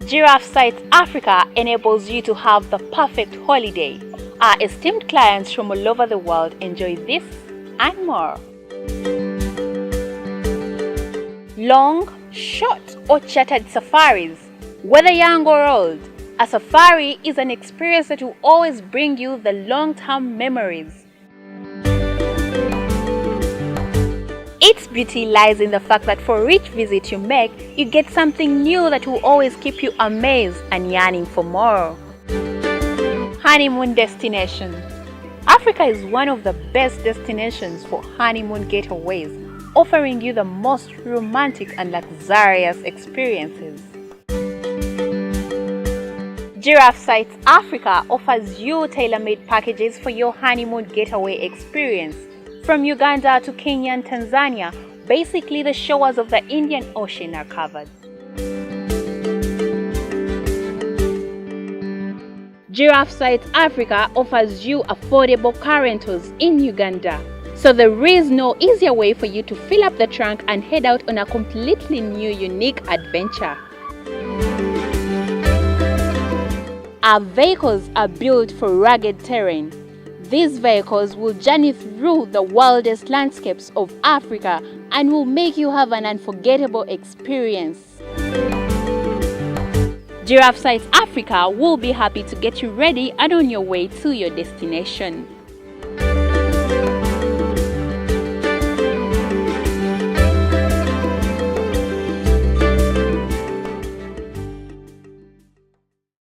Giraffe Sights Africa enables you to have the perfect holiday. Our esteemed clients from all over the world enjoy this and more. Long, short or chartered safaris. Whether young or old, a safari is an experience that will always bring you the long-term memories. Its beauty lies in the fact that for each visit you make, you get something new that will always keep you amazed and yearning for more. Honeymoon destination. Africa is one of the best destinations for honeymoon getaways, offering you the most romantic and luxurious experiences. Giraffe Sights Africa offers you tailor-made packages for your honeymoon getaway experience. From Uganda to Kenya and Tanzania, basically the shores of the Indian Ocean are covered. Giraffe Sights Africa offers you affordable car rentals in Uganda. So there is no easier way for you to fill up the trunk and head out on a completely new, unique adventure. Our vehicles are built for rugged terrain. These vehicles will journey through the wildest landscapes of Africa and will make you have an unforgettable experience. Giraffe Sights Africa will be happy to get you ready and on your way to your destination.